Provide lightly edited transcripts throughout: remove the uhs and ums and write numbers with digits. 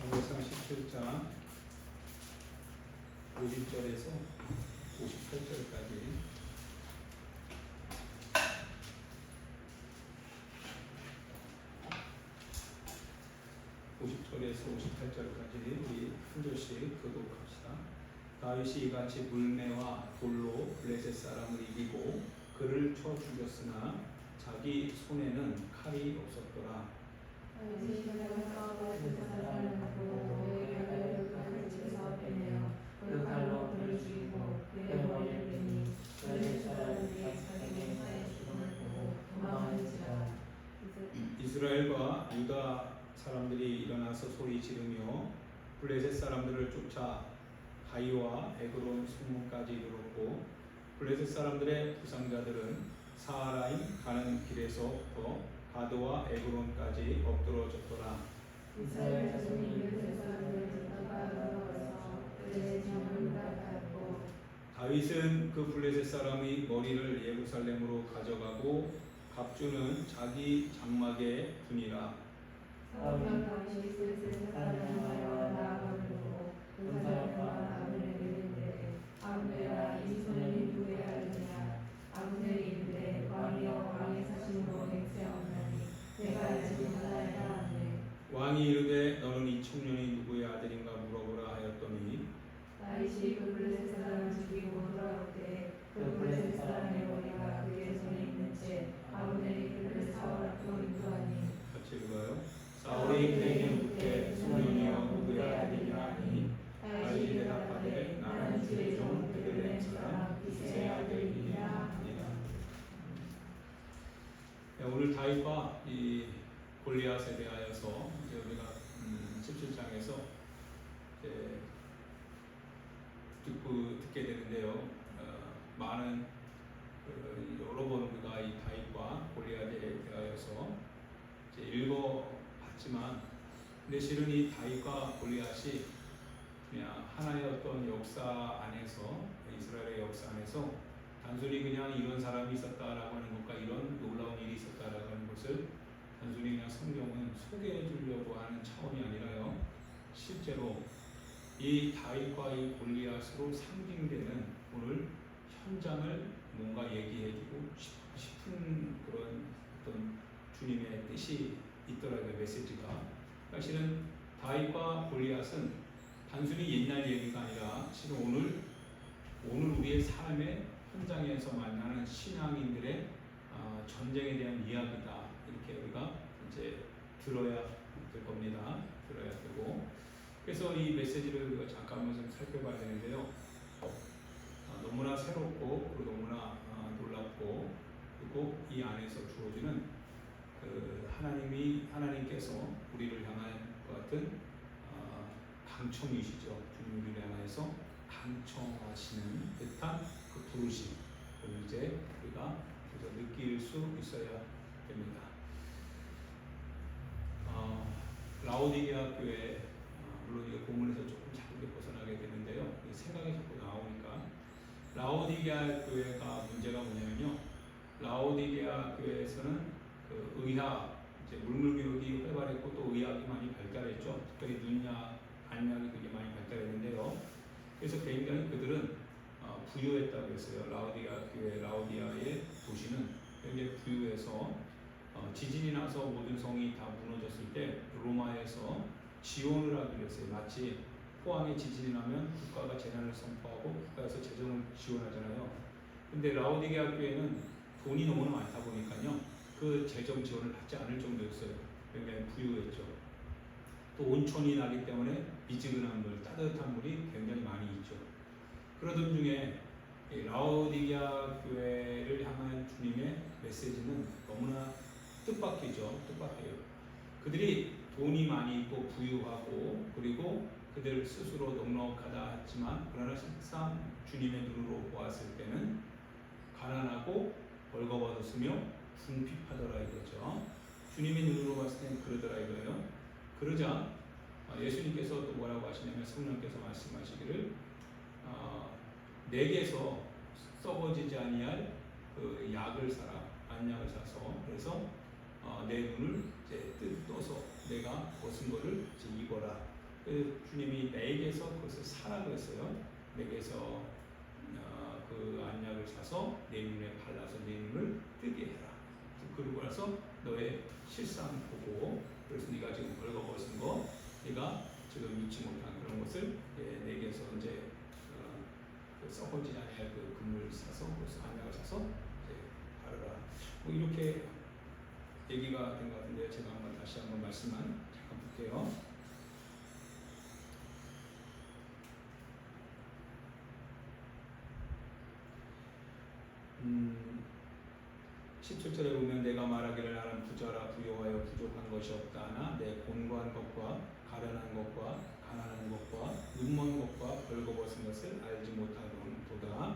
사무엘상 17장 50절에서 58절까지 50절에서 58절까지 우리 한 절씩 교독합시다. 다윗이 이같이 물매와 돌로 블레셋 사람을 이기고 그를 쳐 죽였으나 자기 손에는 칼이 없었더라. 이스라엘과 유다 사람들이 일어나서 소리 지르며 블레셋 사람들을 쫓아 가이와 에그론 성문까지 이르렀고 블레셋 사람들의 부상자들은 사하라임 가는 길에서부터 가드와 에그론까지 엎드러졌더라. 이스라엘 자손이 블레셋 사람들을 듣다가 돌아와서 블레셋 장을 따라갔고 다윗은 그 블레셋 사람의 머리를 예루살렘으로 가져가고 갑주는 자기 장막에 두니라. 사울과 다윗이 블레셋 사람과 나아가는 보고 그 사람과 아브넬에게 이르되 아브넬아 이 소년이 누구의 아들이냐. 아브넬이 이르되 왕이여 왕의 사심으로 맹세하오나니 내가 알지 못하나이다 하매 왕이 이르되 너는 이 청년이 누구의 아들인가 물어보라 하였더니 다윗이 그 블레셋 사람을 죽이고 돌아올 때 그 블레셋 사람의 머리가 그의 손에 있는 채 아브넬이 그를 사울 앞으로 인도하니 같이 읽어요. 사울이 그에게 묻되 소년이여 누구의 아들이냐 하니 다윗이 대답하되 나는 주의 종 베들레헴 사람 기세의 아들이니라 하니라. 오늘 다윗과 이 골리앗에 대하여서 이제 우리가 17장에서 이제 듣게 되는데요. 많은 여러 번 우리가 이 다윗과 골리앗에 대하여서 이제 읽어봤지만, 근데 실은 이 다윗과 골리앗이 그냥 하나의 어떤 역사 안에서, 이스라엘의 역사 안에서 단순히 그냥 이런 사람이 있었다라고 하는 것과 이런 놀라운 일이 있었다라고 하는 것을 단순히 그냥 성경은 소개해 주려고 하는 차원이 아니라요, 실제로 이 다윗과 이 골리앗으로 상징되는 오늘 현장을 뭔가 얘기해주고 싶은 그런 어떤 주님의 뜻이 있더라고요. 메시지가. 사실은 다윗과 골리앗은 단순히 옛날 얘기가 아니라 실은 오늘 우리의 삶의 현장에서 만나는 신앙인들의 전쟁에 대한 이야기다. 이렇게 우리가 이제 들어야 될 겁니다. 들어야 되고. 그래서 이 메시지를 우리가 잠깐만 좀 살펴봐야 되는데요. 너무나 새롭고 그리고 너무나 놀랍고 그리고 이 안에서 주어지는 그 하나님께서 우리를 향한 것 같은 강청이시죠. 주님 우리를 향해서 강청하시는 듯한 그 부르심, 그걸 이제 우리가 그래서 느낄 수 있어야 됩니다. 라오디게아 교회, 물론 이게 본문에서 조금 자꾸 벗어나게 되는데요. 생각이 자꾸 나오니까 라오디게아 교회가 문제가 뭐냐면요. 라오디게아 교회에서는 그 의학, 이제 물물교육이 활발했고 또 의학이 많이 발달했죠. 특별히 눈약, 안약이 되게 많이 발달했는데요. 그래서 굉장히 그들은 부유했다고 했어요. 라오디게아 교회, 라오디아의 도시는 굉장히 부유해서 지진이 나서 모든 성이 다 무너졌을 때 로마에서 지원을 하기로 했어요. 마치 포항에 지진이 나면 국가가 재난을 선포하고 국가에서 재정을 지원하잖아요. 근데 라오디게아 교회는 돈이 너무나 많다 보니까요, 그 재정 지원을 받지 않을 정도였어요. 굉장히 부유했죠. 또 온천이 나기 때문에 미지근한 물, 따뜻한 물이 굉장히 많이 있죠. 그러던 중에 라오디게아 교회를 향한 주님의 메시지는 너무나 뜻밖이죠. 뜻밖이에요. 그들이 돈이 많이 있고 부유하고 그리고 그들 스스로 넉넉하다 했지만 그러나 실상 주님의 눈으로 보았을 때는 가난하고 벌거벗었으며 궁핍하더라 이거죠. 주님의 눈으로 봤을 때는 그러더라 이거예요. 그러자 예수님께서 또 뭐라고 하시냐면 성령께서 말씀하시기를 내게서 썩어지지 아니할 그 약을 사라, 안약을 사서 그래서 내 눈을 이제 떠서 내가 벗은 거를 이제 입어라. 주님이 내게서 그것을 사라고 했어요. 내게서 그 안약을 사서 내 눈에 발라서 내 눈을 뜨게 해라. 그리고 나서 너의 실상 보고, 그래서 네가 지금 벌거벗은 거, 네가 지금 잊지 못한 그런 것을 내게서 이제 그 썩어지지 않을 그 금을 사서, 그래서 안약을 사서 이제 바르라. 뭐 이렇게 얘기가 된 것 같은데요. 제가 한번 다시 한번 말씀만 잠깐 볼게요. 17절에 보면 내가 말하기를 나는 부자라 부요하여 부족한 것이 없다 하나 내 곤고한 것과 가련한 것과 가난한 것과 눈먼 것과 벌거벗은 것을 알지 못하도다.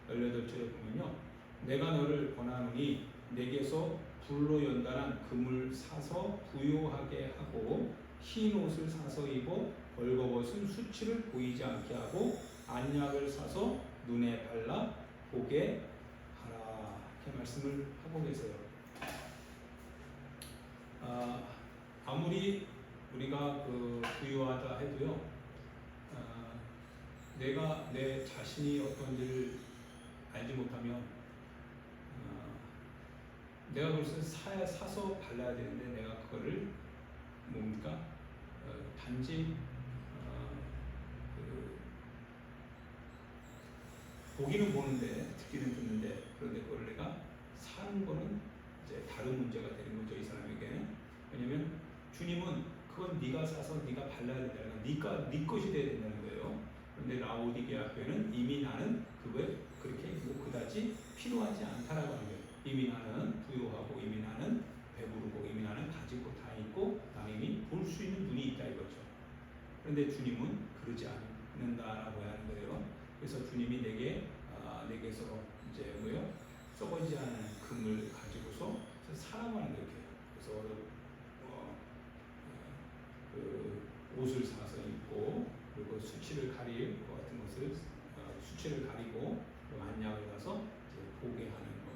18절에 보면요, 내가 너를 권하노니 내게서 불로 연단한 금을 사서 부요하게 하고 흰 옷을 사서 입어 벌거벗은 수치를 보이지 않게 하고 안약을 사서 눈에 발라 보게 하라. 이렇게 말씀을 하고 계세요. 아무리 우리가 부유하다 해도요, 내가 내 자신이 어떤지를 알지 못하면 내가 그것을 사서 발라야 되는데 내가 그거를 뭡니까? 단지 보기는 보는데 듣기는 듣는데, 그런데 그걸 내가 사는 거는 이제 다른 문제가 되는 거죠, 이 사람에게는. 왜냐면 주님은 그건 네가 사서 네가 발라야 된다는 거, 네 것이 돼야 된다는 거예요. 그런데 라오디게아 교회는 이미 나는 그거에 그렇게 뭐 그다지 필요하지 않다라고 하는 거예요. 이미 나는 부유하고 이미 나는 배부르고 이미 나는 가지고 다 있고 나는 이미 볼 수 있는 눈이 있다 이거죠. 그런데 주님은 그러지 않는다라고 하는 거예요. 그래서 주님이 내게서 이제 뭐요? 썩어지지 않은 금을 가지고서 사라고 하는 거예요. 그래서 그 옷을 사서 입고, 그리고 수치를 가릴 것 같은 것을 수치를 가리고 안약을 가서 이제 보게 하는 것.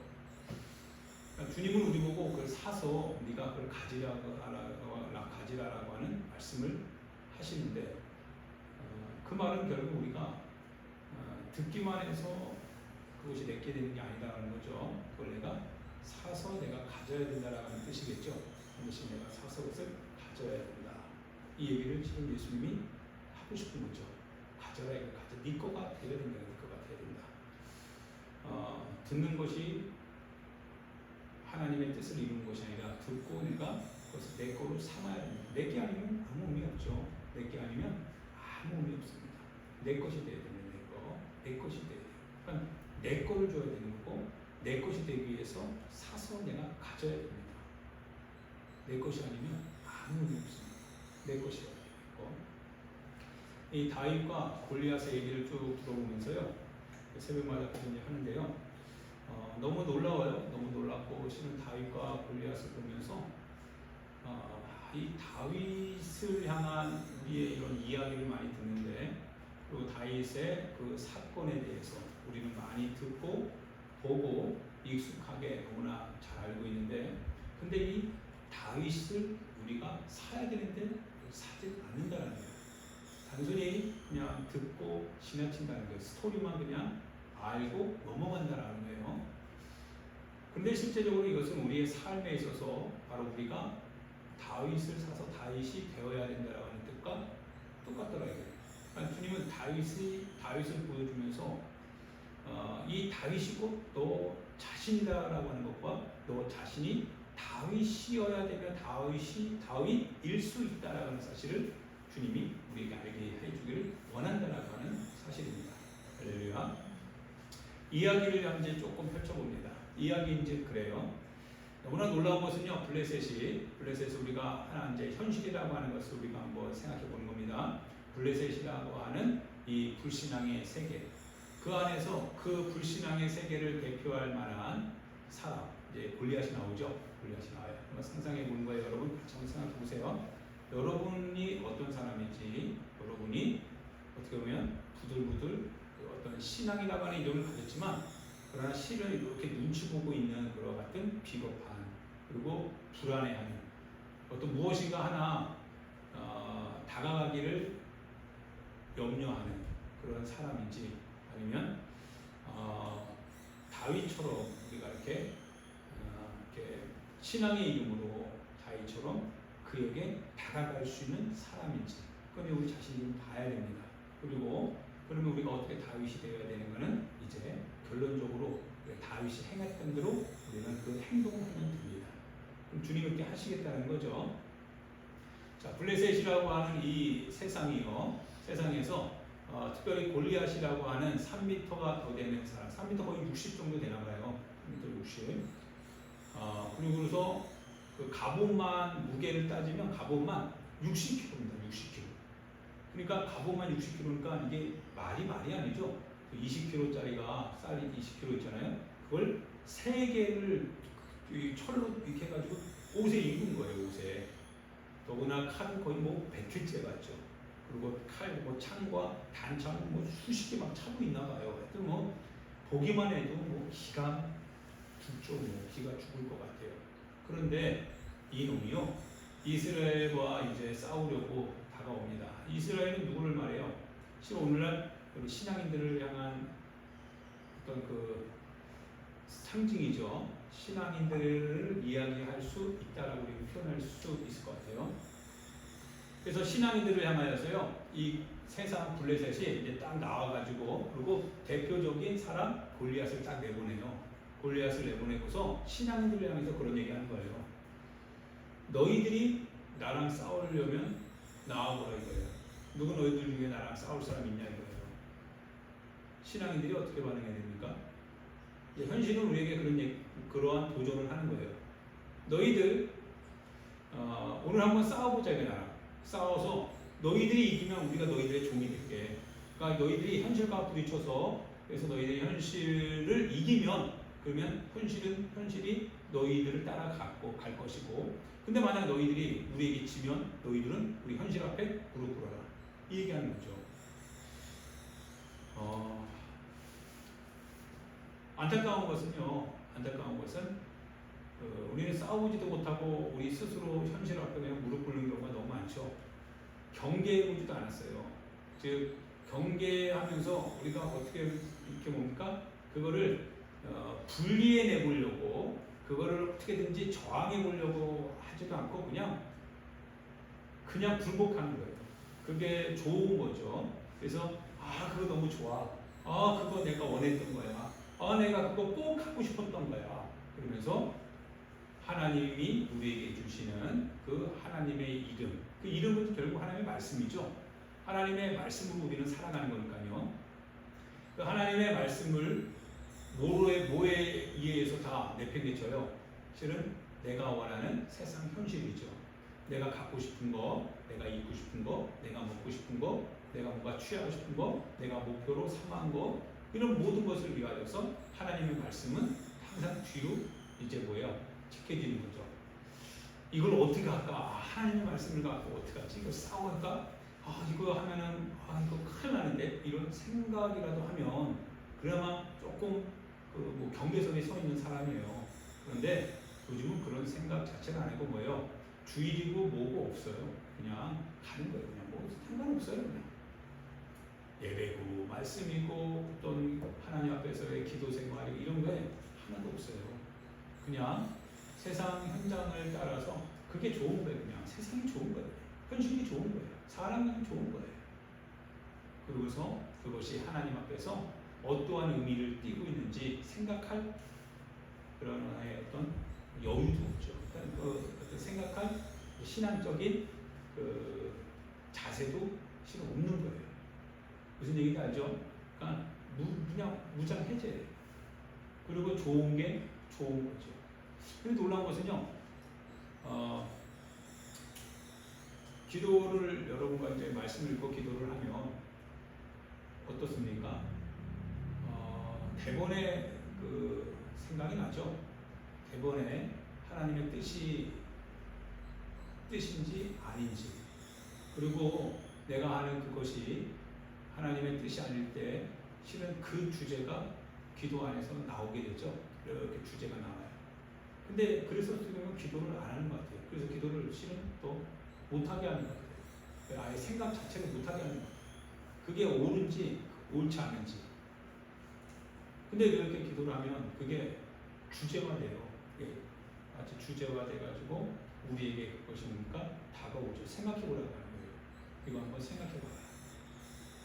그러니까 주님은 우리 보고 그걸 사서 네가 그걸 가지라라고 하는 말씀을 하시는데, 그 말은 결국 우리가 듣기만 해서 그것이 내게 되는 게 아니다라는 거죠. 그걸 내가 사서 내가 가져야 된다라는 뜻이겠죠. 반드시 내가 사서 그것을 가져야 된다. 이 얘기를 지금 예수님이 하고 싶은 거죠. 가져라, 이거 가져. 네 거가 되어야 된다. 네 거가 되어야 된다. 듣는 것이 하나님의 뜻을 이루는 것이 아니라 듣고 내가 그것을 내 거로 삼아야 됩니다. 내 게 아니면 아무 의미 없죠. 내 게 아니면 아무 의미 없습니다. 내 것이 되어야 되는 내 것이 돼야 돼요. 그러니까 내 거를 줘야 되는 거고, 내 것이 되기 위해서 사서 내가 가져야 됩니다. 내 것이 아니면 아무 의미 없습니다. 내 것이어야 되고. 이 다윗과 골리앗의 얘기를 쭉 들어보면서요, 새벽마다 그런 얘기 하는데요, 너무 놀라워요. 너무 놀랍고, 실은 다윗과 골리앗을 보면서 이 다윗을 향한 우리의 이런 이야기를 많이 듣는데, 그리고 다윗의 그 사건에 대해서 우리는 많이 듣고 보고 익숙하게 너무나 잘 알고 있는데, 근데 이 다윗을 우리가 사야 되는데 사지 않는다는 거예요. 단순히 그냥 듣고 지나친다는 거예요. 스토리만 그냥 알고 넘어간다는 거예요. 근데 실제적으로 이것은 우리의 삶에 있어서 바로 우리가 다윗을 사서 다윗이 되어야 된다는 뜻과 똑같더라고요. 그러니까 주님은 다윗을 보여주면서 이 다윗이 곧 너 자신이다라고 하는 것과 너 자신이 다윗이어야 되면 다윗일 수 있다라고 하는 사실을 주님이 우리에게 알게 해주기를 원한다라고 하는 사실입니다. 할렐루야. 이야기를 이제 조금 펼쳐봅니다. 이야기 이제 그래요. 너무나 놀라운 것은요, 블레셋이 우리가 하나 이제 현실이라고 하는 것을 우리가 한번 생각해 보는 겁니다. 블레셋이라고 하는 이 불신앙의 세계, 그 안에서 그 불신앙의 세계를 대표할 만한 사람, 이제 골리앗이 나오죠. 골리앗이 나와요. 한번 상상해 보는 거예요. 여러분 같이 한번 생각해 보세요. 여러분이 어떤 사람인지, 여러분이 어떻게 보면 부들부들 어떤 신앙이라고 하는 이름을 가졌지만, 그러나 실은 이렇게 눈치 보고 있는 그와 같은 비겁한, 그리고 불안해하는 어떤 무엇인가 하나 다가가기를 염려하는 그런 사람인지, 아니면 다윗처럼 우리가 이렇게 신앙의 이름으로 다윗처럼 그에게 다가갈 수 있는 사람인지, 그건 우리 자신이 좀 봐야 됩니다. 그리고 그러면 우리가 어떻게 다윗이 되어야 되는가는 이제 결론적으로 다윗이 행했던 대로 우리는 그 행동을 하면 됩니다. 그럼 주님 이렇게 하시겠다는 거죠. 자, 블레셋이라고 하는 이 세상에서 특별히 골리앗이라고 하는 3m가 더 되는 사람, 3m 거의 60 정도 되나 봐요. 3m 60. 그리고서 그 갑옷만 무게를 따지면 갑옷만 60kg입니다. 60kg. 그러니까 갑옷만 60kg니까 이게 말이 아니죠. 20kg짜리가 쌀이 20kg 있잖아요. 그걸 3개를 철로 이렇게 해가지고 옷에 입은 거예요. 옷에. 더구나 칼은 거의 뭐 100킬째 같죠. 그리고 칼, 뭐 창과 단창 뭐 수십 개 막 차고 있나 봐요. 하여튼 뭐 보기만 해도 뭐 기가 죽을 것 같아요. 그런데 이놈이요, 이스라엘과 이제 싸우려고 다가옵니다. 이스라엘은 누구를 말해요? 실은 오늘날 우리 신앙인들을 향한 어떤 그 상징이죠. 신앙인들을 이야기할 수 있다라고 표현할 수 있을 것 같아요. 그래서 신앙인들을 향하여서요, 이 세상 블레셋이 이제 딱 나와가지고, 그리고 대표적인 사람 골리앗을 딱 내보내요. 골리앗을 내보내고서 신앙인들을 향해서 그런 얘기하는 거예요. 너희들이 나랑 싸우려면 나와보라 이거예요. 누구 너희들 중에 나랑 싸울 사람 있냐 이거예요. 신앙인들이 어떻게 반응해야 됩니까? 현실은 우리에게 그러한 도전을 하는 거예요. 너희들 오늘 한번 싸워보자 이거 나랑. 싸워서 너희들이 이기면 우리가 너희들의 종이 될게. 그러니까 너희들이 현실과 부딪혀서, 그래서 너희들이 현실을 이기면, 그러면 현실이 너희들을 따라갈 것이고, 근데 만약 너희들이 우리에게 지면 너희들은 우리 현실 앞에 무릎 꿇어라, 이 얘기하는 거죠. 안타까운 것은 우리는 싸우지도 못하고 우리 스스로 현실 앞에 그냥 무릎 꿇는 경우가 너무 많죠. 경계해보지도 않았어요. 즉 경계하면서 우리가 어떻게 이렇게 뭡니까? 그거를 분리해 내보려고, 그거를 어떻게든지 저항해 보려고 하지도 않고 그냥 굴복하는 거예요. 그게 좋은 거죠. 그래서 그거 너무 좋아. 그거 내가 원했던 거야. 내가 그거 꼭 갖고 싶었던 거야. 그러면서 하나님이 우리에게 주시는 그 하나님의 이름, 그 이름은 결국 하나님의 말씀이죠. 하나님의 말씀으로 우리는 살아가는 거니까요. 그 하나님의 말씀을 뭐에 의해서 다 내팽개쳐요. 실은 내가 원하는 세상 현실이죠. 내가 갖고 싶은 거, 내가 입고 싶은 거, 내가 먹고 싶은 거, 내가 뭔가 취하고 싶은 거, 내가 목표로 삼한 거, 이런 모든 것을 위하여서 하나님의 말씀은 항상 뒤로 이제 지켜지는 거죠. 이걸 어떻게 할까? 하나님의 말씀을 갖고 어떻게 하지? 이거 싸워할까? 이거 하면은 이거 큰일 나는데, 이런 생각이라도 하면 그나마 조금 뭐 경계선에 서 있는 사람이에요. 그런데 요즘은 그런 생각 자체가 아니고 주일이고 뭐고 없어요. 그냥 가는 거예요. 그냥 뭐 상관없어요. 그냥 예배고 말씀이고 또는 하나님 앞에서의 기도 생활이 이런 거에 하나도 없어요. 그냥 세상 현장을 따라서 그게 좋은 거예요. 그냥 세상이 좋은 거예요. 현실이 좋은 거예요. 사람이 좋은 거예요. 그러고서 그것이 하나님 앞에서 어떠한 의미를 띠고 있는지 생각할 그런 하나의 어떤 여유도 없죠. 어떤 생각할 신앙적인 그 자세도 실은 없는 거예요. 무슨 얘기인지 알죠? 그러니까 그냥 무장해제예요. 그리고 좋은 게 좋은 거죠. 그런데 놀라운 것은요, 기도를 여러분과 이제 말씀을 읽고 기도를 하면 어떻습니까? 대번에 그 생각이 나죠. 대번에 하나님의 뜻인지 아닌지, 그리고 내가 하는 그것이 하나님의 뜻이 아닐 때 실은 그 주제가 기도 안에서 나오게 되죠. 이렇게 주제가 나와요. 근데 그래서 지금 기도를 안 하는 것 같아요. 그래서 기도를 실은 또 못하게 하는 것 같아요. 아예 생각 자체를 못하게 하는 거예요. 그게 옳은지 옳지 않은지. 근데 이렇게 기도를 하면 그게 주제화돼요. 예. 마치 주제화돼가지고 우리에게 그것이 뭡니까? 다가오죠. 생각해보라고 하는 거예요. 이거 한번 생각해봐라.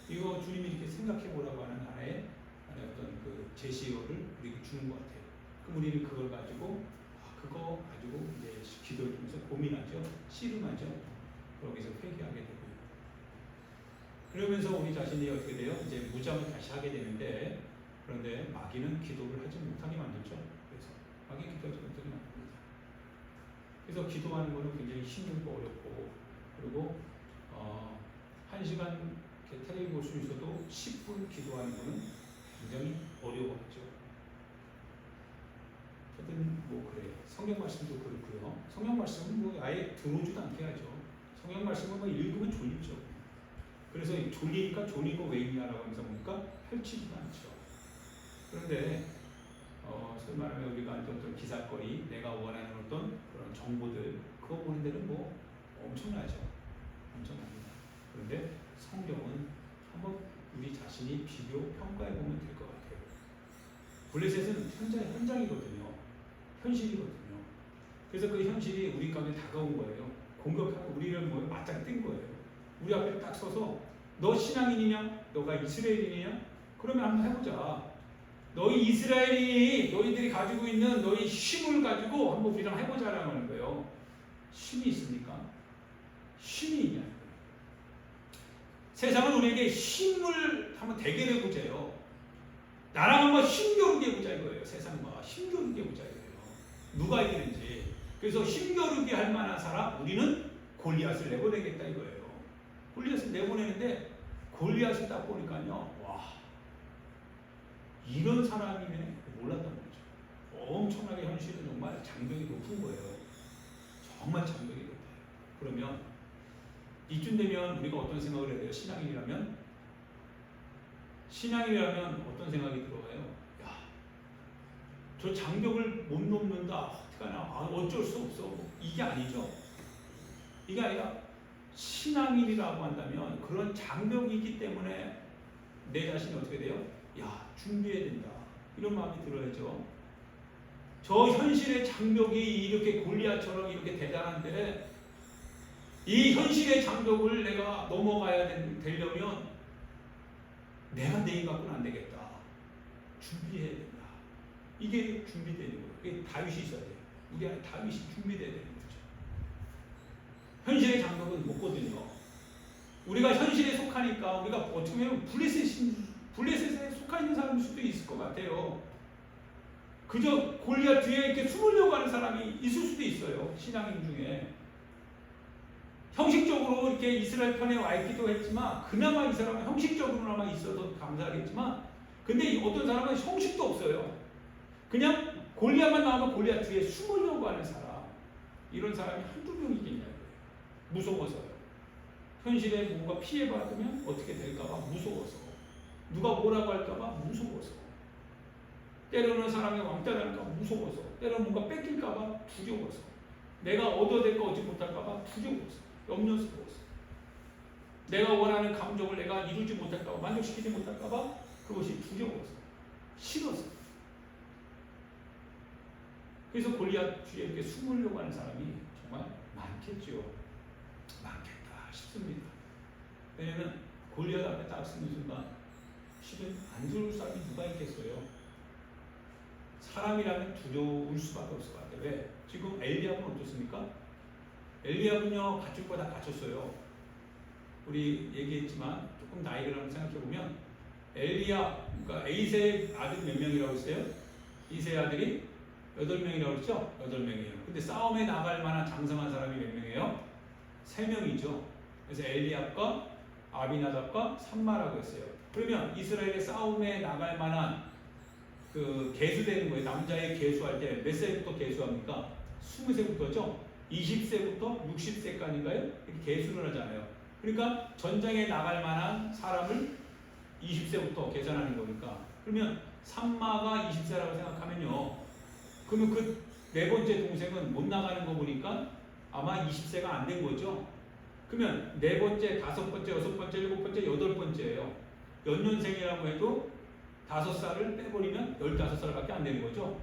이거 주님이 이렇게 생각해보라고 하는 하나의 어떤 그 제시어를 우리에게 주는 것 같아요. 그럼 우리는 그걸 가지고 그거 가지고 이제 기도를 통해서 고민하죠. 씨름하죠. 거기서 회개하게 되고요. 그러면서 우리 자신이 어떻게 돼요? 이제 무장을 다시 하게 되는데, 그런데 마귀는 기도를 하지 못하게 만들죠. 그래서 마귀 기도하지 못하게 만듭니다. 그래서 기도하는 것은 굉장히 힘들고 어렵고, 그리고 1시간 텔레비 볼 수 있어도 10분 기도하는 것은 굉장히 어려워하죠. 하여튼 뭐 그래요. 성경 말씀도 그렇고요. 성경 말씀은 뭐 아예 들어오지도 않게 하죠. 성경 말씀은 뭐 읽으면 졸리죠. 그래서 졸리니까 졸리고 왜 있냐라고 하면서 보니까 펼치지도 않죠. 그런데 소위 말하면 우리가 어떤 기사거리, 내가 원하는 어떤 그런 정보들, 그거 보는 데는 뭐 엄청나죠. 엄청납니다. 그런데 성경은 한번 우리 자신이 비교, 평가해 보면 될 것 같아요. 블레셋은 현장이거든요. 현실이거든요. 그래서 그 현실이 우리 가운데 다가온 거예요. 공격하고 우리를 뭐 맞짱 뜬 거예요. 우리 앞에 딱 서서 너 신앙인이냐? 너가 이스라엘인이냐? 그러면 한번 해보자. 너희 이스라엘이 너희들이 가지고 있는 너희 힘을 가지고 한번 우리랑 해보자라는 하는 거예요. 힘이 있습니까? 힘이 있냐? 세상은 우리에게 힘을 한번 대결해 보자요. 나랑 한번 힘겨루게 해보자 이거예요. 세상과 힘겨루게 해보자 이거예요. 누가 이기는지. 그래서 힘겨루게 할 만한 사람, 우리는 골리앗을 내보내겠다 이거예요. 골리앗을 내보내는데 골리앗을 딱 보니까요, 와, 이런 사람이네 몰랐단 말이죠. 엄청나게 현실은 정말 장벽이 높은 거예요. 정말 장벽이 높아요. 그러면 이쯤 되면 우리가 어떤 생각을 해야 돼요? 신앙인이라면 어떤 생각이 들어와요? 야, 저 장벽을 못 넘는다. 어떡하나? 어쩔 수 없어. 이게 아니죠. 이게 아니라 신앙인이라고 한다면 그런 장벽이기 때문에 내 자신이 어떻게 돼요? 야, 준비해야 된다. 이런 마음이 들어야죠. 저 현실의 장벽이 이렇게 골리앗처럼 이렇게 대단한데 이 현실의 장벽을 내가 넘어가야 되려면 내가 내 힘 갖고는 안 되겠다. 준비해야 된다. 이게 준비되는 거예요. 이게 다윗이 있어야 돼요. 우리 안에 다윗이 준비되어야 되는 거죠. 현실의 장벽은 못 거든요. 우리가 현실에 속하니까 우리가 어떻게 보면 블레셋에 속하 있는 사람일 수도 있을 것 같아요. 그저 골리앗 뒤에 이렇게 숨으려고 하는 사람이 있을 수도 있어요. 신앙인 중에. 형식적으로 이렇게 이스라엘 편에 와 있기도 했지만 그나마 이 사람은 형식적으로나마 있어도 감사하겠지만 근데 어떤 사람은 형식도 없어요. 그냥 골리앗만 나오면 골리앗 뒤에 숨으려고 하는 사람. 이런 사람이 한두 명이겠냐고요. 무서워서요. 현실에 뭔가 피해받으면 어떻게 될까봐 무서워서. 누가 뭐라고 할까봐 무서워서. 때로는 사람이 왕따할까 무서워서. 때로는 뭔가 뺏길까봐 두려워서. 내가 얻어야 될 거 얻지 못할까봐 두려워서. 염려스러워서. 내가 원하는 감정을 내가 이루지 못할까봐, 만족시키지 못할까봐 그것이 두려워서, 싫어서. 그래서 골리앗 뒤에 이렇게 숨으려고 하는 사람이 정말 많겠죠. 많겠다 싶습니다. 왜냐면 골리앗 앞에 딱 서는 순간 실은 안 두려울 사람이 누가 있겠어요? 사람이라면 두려울 수밖에 없을 것 같아요. 왜? 지금 엘리압은 어떻습니까? 엘리압은요, 갖출 거 다 갖췄어요. 우리 얘기했지만 조금 나이를 한번 생각해보면 엘리압, 그러니까 에이세의 아들 몇 명이라고 했어요? 이세의 아들이 8명이라고 했죠? 8명이에요. 근데 싸움에 나갈 만한 장성한 사람이 몇 명이에요? 3명이죠. 그래서 엘리압과 아비나답과 삼마라고 했어요. 그러면 이스라엘의 싸움에 나갈 만한 그 계수되는 거예요. 남자의 계수할 때 몇 세부터 계수합니까? 20세부터죠? 20세부터 60세까지인가요? 이렇게 계수를 하잖아요. 그러니까 전장에 나갈 만한 사람을 20세부터 계산하는 거니까. 그러면 삼마가 20세라고 생각하면요. 그러면 그 네 번째 동생은 못 나가는 거 보니까 아마 20세가 안 된 거죠. 그러면 네 번째, 다섯 번째, 여섯 번째, 일곱 번째, 여덟 번째예요. 연년생이라고 해도 5살을 빼버리면 15살밖에 안 되는 거죠.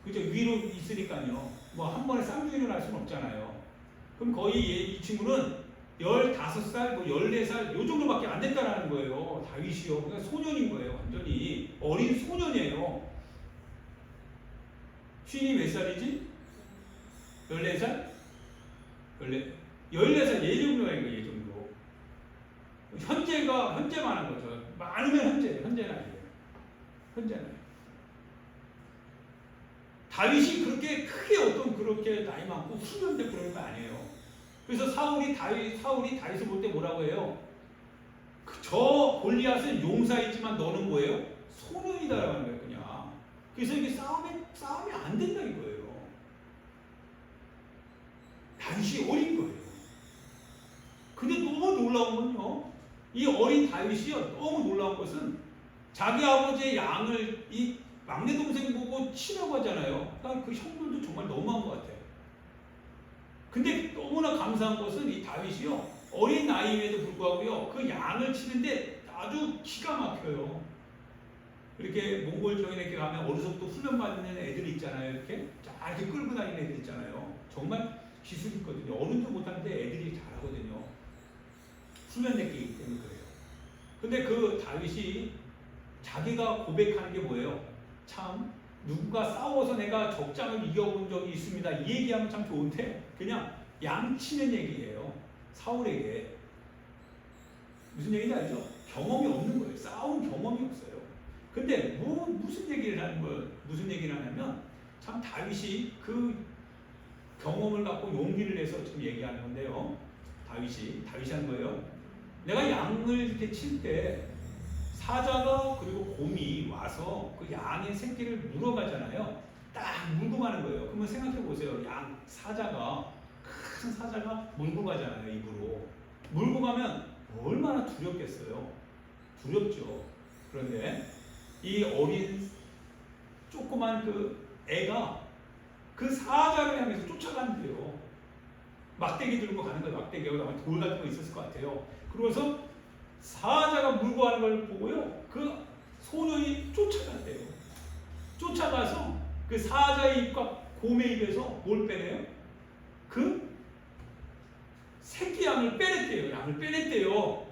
그죠? 위로 있으니까요. 뭐 한 번에 쌍둥이를 할 수는 없잖아요. 그럼 거의 이 친구는 15살, 뭐 14살 요 정도밖에 안 됐다라는 거예요. 다윗이요. 그러니까 소년인 거예요. 완전히 어린 소년이에요. 쉰이 몇 살이지? 14살? 14살 예정도인 거예요. 예정도. 현재만 한 거죠. 많으면 현재 나이에요. 현재 나이. 다윗이 그렇게 크게 어떤 그렇게 나이 많고 후련돼 그러는 거 아니에요. 그래서 사울이 다윗을 볼 때 뭐라고 해요? 저 골리앗은 용사이지만 너는 뭐예요? 소년이다라는 거예요, 그냥. 그래서 이게 싸움이 안 된다 이거예요. 다윗이 어린 거예요. 근데 너무 놀라운 건요, 이 어린 다윗이요, 너무 놀라운 것은 자기 아버지의 양을 이 막내 동생 보고 치려고 하잖아요. 그러니까 그 형들도 정말 너무한 것 같아요. 근데 너무나 감사한 것은 이 다윗이요, 어린 나이임에도 불구하고요, 그 양을 치는데 아주 기가 막혀요. 이렇게 몽골 정에 이렇게 가면 어려서부터 훈련받는 애들 있잖아요. 이렇게 이렇게 끌고 다니는 애들 있잖아요. 정말 기술이 있거든요. 어른도 못하는데 애들이 잘하거든요. 훈련됐기 때문에 그래요. 근데 그 다윗이 자기가 고백하는 게 뭐예요? 참 누군가 싸워서 내가 적장을 이겨본 적이 있습니다. 이 얘기하면 참 좋은데 그냥 양치는 얘기예요. 사울에게. 무슨 얘기인지 알죠? 경험이 없는 거예요. 싸운 경험이 없어요. 근데 무슨 얘기를 하냐면 참 다윗이 그 경험을 갖고 용기를 내서 지금 얘기하는 건데요. 다윗이 하는 거예요. 내가 양을 이렇게 칠 때 사자가 그리고 곰이 와서 그 양의 새끼를 물어가잖아요. 딱 물고 가는 거예요. 그러면 생각해 보세요. 큰 사자가 물고 가잖아요. 입으로. 물고 가면 얼마나 두렵겠어요. 두렵죠. 그런데 이 어린 조그만 그 애가 그 사자를 향해서 쫓아간대요. 막대기 들고 가는 거예요. 막대기가 아마 돌 같은 거 있었을 것 같아요. 그러면서 사자가 물고 가는 걸 보고요, 그 소년이 쫓아간대요. 쫓아가서 그 사자의 입과 곰의 입에서 뭘 빼내요? 그 새끼 양을 빼냈대요. 양을 빼냈대요.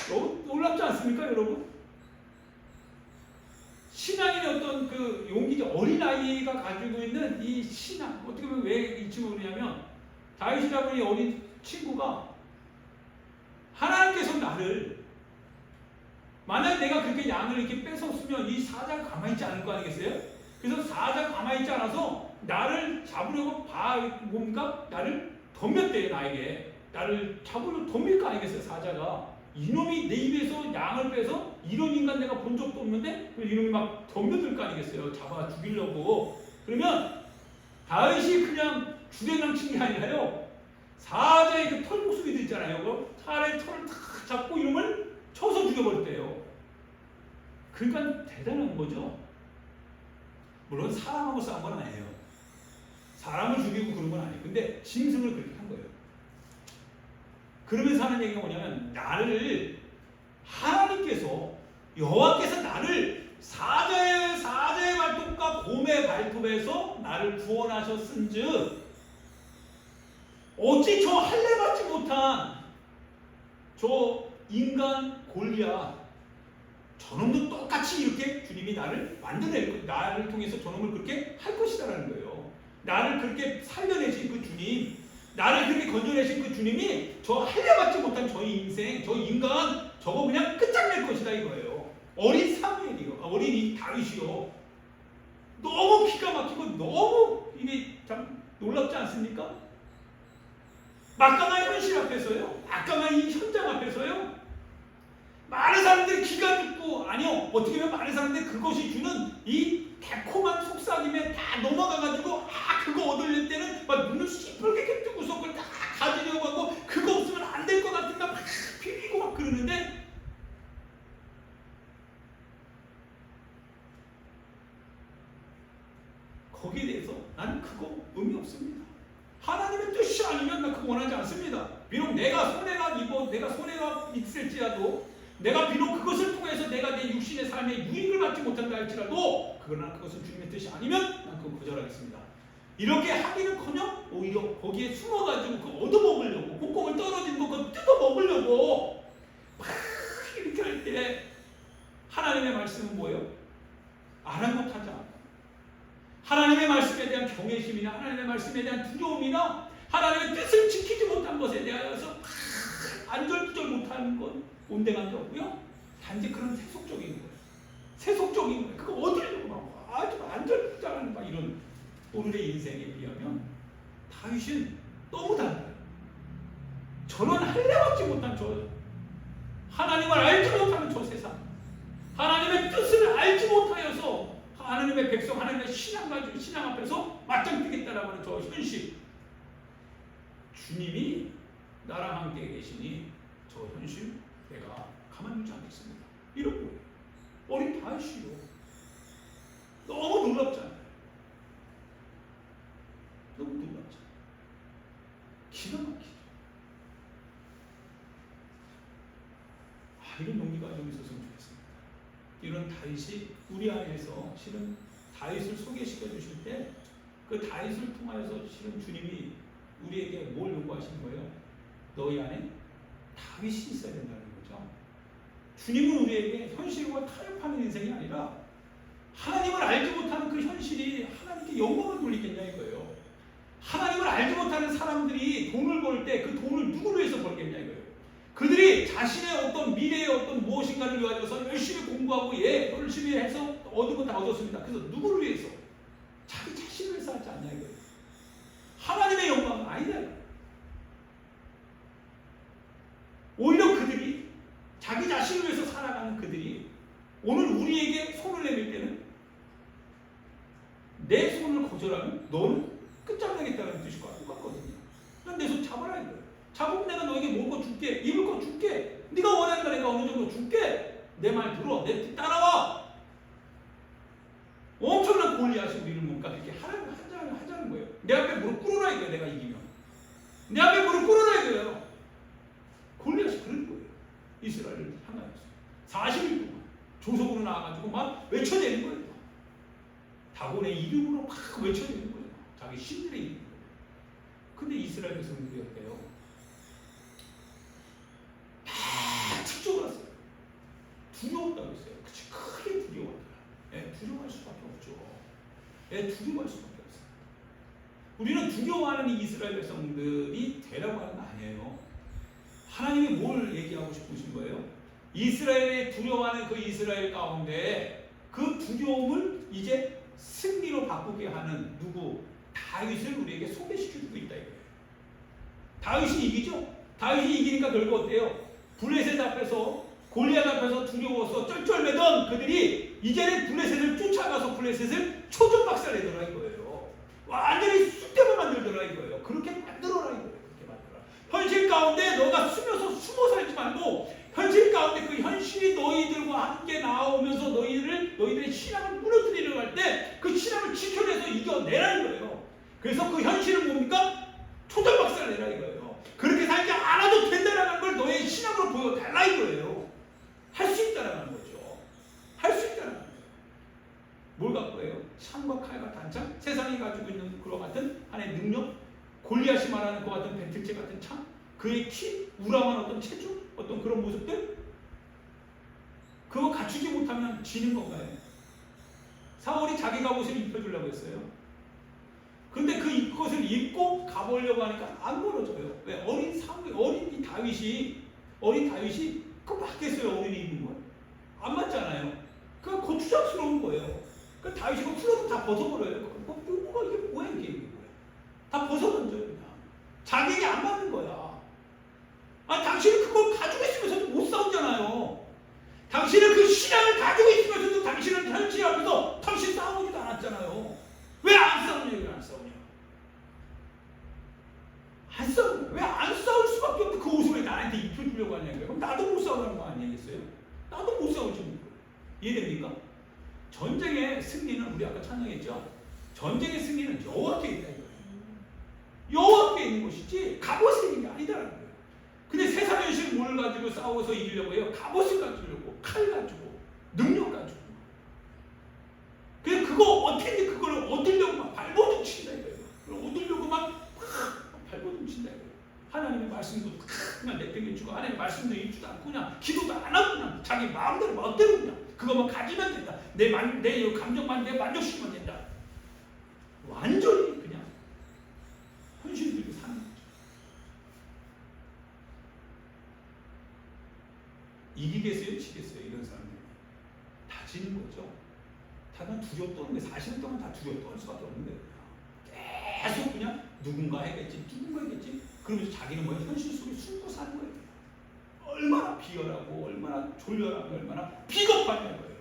너무 놀랍지 않습니까, 여러분? 신앙의 어떤 그 용기죠. 어린아이가 가지고 있는 이 신앙. 어떻게 보면 왜 이 친구가 그러냐면, 다윗이라고 이 어린 친구가 하나님께서 나를, 만약 내가 그렇게 양을 이렇게 뺏었으면 이 사자가 가만히 있지 않을 거 아니겠어요? 그래서 사자가 가만히 있지 않아서 나를 잡으려고 뭔가 나를 덤볐대요. 나에게 나를 잡으려고 덤빌 거 아니겠어요? 사자가 이놈이 내 입에서 양을 빼서 이런 인간 내가 본 적도 없는데 이놈이 막 덤벼들 거 아니겠어요? 잡아 죽이려고. 그러면 다윗이 그냥 주대장 친 게 아니라요, 사자의 그 털목수기들 있잖아요. 그 사자의 털을 탁 잡고 이놈을 쳐서 죽여버렸대요. 그러니까 대단한 거죠. 물론 사람하고 싸운 건 아니에요. 사람을 죽이고 그런 건 아니에요. 근데 짐승을 그렇게 한 거예요. 그러면서 하는 얘기가 뭐냐면, 나를 하나님께서, 여호와께서 나를 사자의 발톱과 곰의 발톱에서 나를 구원하셨은즉 어찌 저 할례받지 못한 저 인간 골리앗, 저놈도 똑같이 이렇게 주님이 나를 만들어낼, 나를 통해서 저놈을 그렇게 할 것이다라는 거예요. 나를 그렇게 살려내신 그 주님, 나를 그렇게 건져내신 그 주님이 저 할례받지 못한 저 인생, 저 인간, 저거 그냥 끝장낼 것이다 이거예요. 어린 사무엘이요, 어린 이 다윗이요. 너무 기가 막히고 너무 이게 참 놀랍지 않습니까? 막강한 현실 앞에서요, 막강한 이 현장 앞에서요, 많은 사람들이 기가 죽고, 아니요, 어떻게 보면 많은 사람들이 그것이 주는 이 달콤한 속삭임에 다 넘어가가지고, 그거 얻으려는 때는 막 눈을 시뻘겋게 뜨고서 그걸 다 가지려고 하고, 그거 없으면 안 될 것 같은가 막 비비고 막 그러는데, 거기에 대해서 나는 그거 의미 없습니다. 하나님의 뜻이 아니면 나 원하지 않습니다. 비록 내가 손해가 있을지라도, 내가 비록 그것을 통해서 내가 내 육신의 삶에 유익을 받지 못한다 할지라도, 그러나 그것은 주님의 뜻이 아니면 난 그건 거절하겠습니다. 이렇게 하기는커녕 오히려 거기에 숨어가지고 그 얻어먹으려고, 콩콩을 떨어진 거 그거 뜯어먹으려고 막 이렇게 할 때 하나님의 말씀은 뭐예요? 아랑곳하지 않아요. 하나님의 말씀에 대한 경외심이나 하나님의 말씀에 대한 두려움이나 하나님의 뜻을 지키지 못한 것에 대하여서 안절부절 못하는 건 온데간데 없고요. 단지 그런 세속적인 거예요. 세속적인 거예요. 그거 얻으려고 막 아주 안절부절하는 막 이런 오늘의 인생에 비하면 다윗은 너무 달라요. 저는 할례받지 못한 저 하나님을 알지 못하는 저 세상, 하나님의 뜻을 알지 못하여서 하나님의 백성, 하나님의 신앙 앞에서 맞짱 뜨겠다라고 하는 저 현실, 주님이 나랑 함께 계시니 저 현실 내가 가만두지 않겠습니다. 이런 거예요. 어린 다윗이요. 너무 놀랍잖아요. 너무 놀랍죠. 기가 막히죠. 이런 용기가 좀 있었으면 좋겠습니다. 이런 다윗이 우리 안에서 실은 다윗을 소개시켜 주실 때 그 다윗을 통하여서 실은 주님이 우리에게 뭘 요구하시는 거예요? 너희 안에 다윗이 있어야 된다는 거죠. 주님은 우리에게 현실과 타협하는 인생이 아니라 하나님을 알지 못하는 그 현실이 하나님께 영광을 돌리겠냐 이거예요. 하나님을 알지 못하는 사람들이 돈을 벌 때 그 돈을 누구를 위해서 벌겠냐 이거예요. 그들이 자신의 어떤 미래의 어떤 무엇인가를 위하여서 열심히 공부하고 열심히 해서 얻은 건 다 얻었습니다. 그래서 누구를 위해서? 자기 자신을 위해서 하지 않냐 이거예요. 하나님의 영광은 아니다 이거예요. 오히려 그들이 자기 자신을 위해서 살아가는 그들이 오늘 우리에게 손을 내밀 때는 내 손을 거절하면 너는 끝장나겠다는 뜻일 것 같거든요. 난 내 손 잡아라 이거예요. 잡으면 내가 너에게 먹을 거 줄게, 입을 거 줄게, 네가 원하는 거 내가 어느 정도 줄게. 내 말 들어, 내 뜻 따라와. 엄청난 골리앗이 우리를 뭔가 이렇게 하자는 거예요. 내 앞에 무릎 꿇어라 이거예요. 내가 이기면 내 앞에 무릎 꿇어라 이거예요. 골리앗이 그런 거예요. 이스라엘을 향하여서 40일 동안 조석으로 나와가지고 막 외쳐내는 거예요. 다곤의 이름으로 막 외쳐내는 거예요. 자기 신들의 이름으로. 근데 이스라엘 백성들이 어때요? 다 축적을 했어요. 두려웠다고 했어요. 그치, 크게 두려웠다. 두려워할 수밖에 없죠. 두려워할 수밖에 없어요. 우리는 두려워하는 이 이스라엘 백성들이 되라고 하는 거 아니에요. 하나님이 뭘 얘기하고 싶으신 거예요? 이스라엘이 두려워하는 그 이스라엘 가운데 그 두려움을 이제 승리로 바꾸게 하는 누구? 다윗을 우리에게 소개시켜주고 있다 이거예요. 다윗이 이기죠? 다윗이 이기니까 결국 어때요? 블레셋 앞에서 골리앗 앞에서 두려워서 쩔쩔매던 그들이 이제는 블레셋을 쫓아가서 블레셋을 초전박살내더라 이거예요. 완전히 쑥대로 만들더라 이거예요. 그렇게 만들어라 이거예요. 그렇게 만들어라. 현실 가운데 너가 숨어 살지 말고 현실 가운데 그 현실이 너희들과 함께 나오면서 너희들의 신앙을 무너뜨리려고 할 때 그 신앙을 지켜내서 이겨내라 이거예요. 그래서 그 현실은 뭡니까? 초전박살내라 이거예요. 그렇게 살지 않아도 된다라는 걸 너의 신앙으로 보여달라 이거예요. 할 수 있다라는 거죠. 할 수 있다라는 거예요. 뭘 갖고 해요? 창과 칼과 단창? 세상이 가지고 있는 그와 같은 하나의 능력? 골리앗이 말하는 그와 같은 배틀제 같은 창? 그의 키? 우람한 어떤 체중? 어떤 그런 모습들? 그거 갖추지 못하면 지는 건가요? 사울이 자기 갑옷을 입혀주려고 했어요. 근데 그 것을 입고 가보려고 하니까 안 벌어져요. 왜? 어린 다윗이 그거 맞겠어요? 어린이 입은 걸? 안 맞잖아요. 그거 고추장스러운 거예요. 그 다윗이 그 풀어도 다 벗어버려요. 뭐가 이게 뭐야 이게 뭐야? 다 벗어던져요 그냥. 자기에게 안 맞는 거야. 당신은 그걸 가지고 있으면서도 못 싸우잖아요. 당신은 그 신앙을 가지고 있으면서도 당신은 현실 앞에서 털실 싸우지도 않았잖아요. 왜 안 싸우냐? 왜 안 싸우냐? 안 싸우냐? 왜 안 싸울 수밖에 없는 그 옷을 왜 나한테 입혀주려고 하냐고요? 그럼 나도 못 싸우라는 거 아니겠어요? 나도 못 싸우지. 이해됩니까? 전쟁의 승리는 우리 아까 찬양했죠? 전쟁의 승리는 여호와께 있다 이거예요. 여호와께 있는 것이지 갑옷에 있는 게 아니다라는 거예요. 근데 세상 현실 뭘 가지고 싸워서 이기려고 해요? 갑옷을 가지려고, 칼 가지고, 능력 가지고. 그래서 그거 어떻게든 그걸 얻으려고 막 발버둥 친다 이거예요. 얻으려고 막 발버둥 친다 이거예요. 하나님의 말씀도 그냥 내팽개치고 하나님의 말씀도 읽지도 않고 그냥 기도도 안 하고 그냥 자기 마음대로 멋대로 그냥 그것만 가지면 된다. 내 감정만 내 만족시키면 된다. 완전히 그냥 현실 들고 사는 거죠. 이기겠어요? 지겠어요? 이런 사람들이 다 지는 거죠. 다만 두려워 떠는 게 사실 동안 다 두려워 떠는 수밖에 없는 거예요. 계속 그냥 누군가 해겠지, 누군가 해겠지. 그러면서 자기는 뭐 현실 속에 숨고 사는 거예요. 얼마나 비열하고 얼마나 졸렬하고 얼마나 비겁하냐 거예요.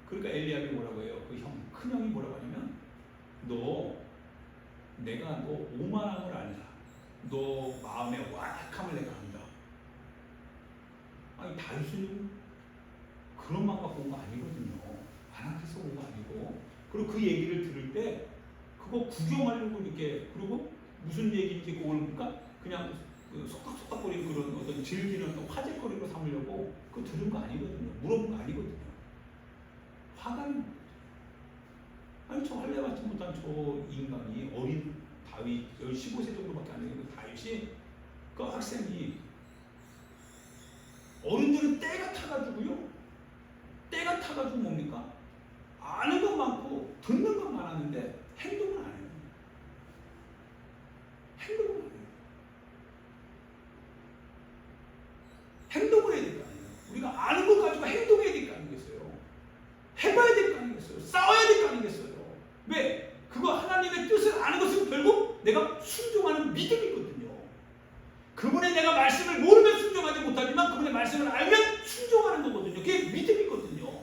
그러니까 엘리야가 뭐라고 해요? 그 형, 큰 형이 뭐라고 하냐면 내가 너 오만함을 안다. 너 마음의 완악함을 내가 안다. 아니 다윗은 그런 마음 갖고 온 거 아니거든요. 완악해서 온 거 아니고. 그리고 그 얘기를 들을 때 그거 구경하려고 이렇게 그리고 무슨 얘기인지 그걸 보니까 그냥 그 속닥속닥거리는 그런 어떤 즐기는 어떤 화제거리로 삼으려고 그거 들은 거 아니거든요. 물어본 거 아니거든요. 화가 나는 거죠. 아니 저 할례 받지 못한 저 인간이 어린 다윗 15세 정도밖에 안 되는 그 다윗이 그 학생이 어른들은 때가 타가지고요. 때가 타가지고 뭡니까? 아는 건 많고 듣는 건 많았는데 행동은 안 해요. 행동은 안 해요. 행동을 해야 될 거 아니에요. 우리가 아는 것 가지고 행동해야 될 거 아니겠어요. 해봐야 될 거 아니겠어요. 싸워야 될 거 아니겠어요. 왜? 그거 하나님의 뜻을 아는 것은 결국 내가 순종하는 믿음이거든요. 그분의 내가 말씀을 모르면 순종하지 못하지만 그분의 말씀을 알면 순종하는 거거든요. 그게 믿음이거든요.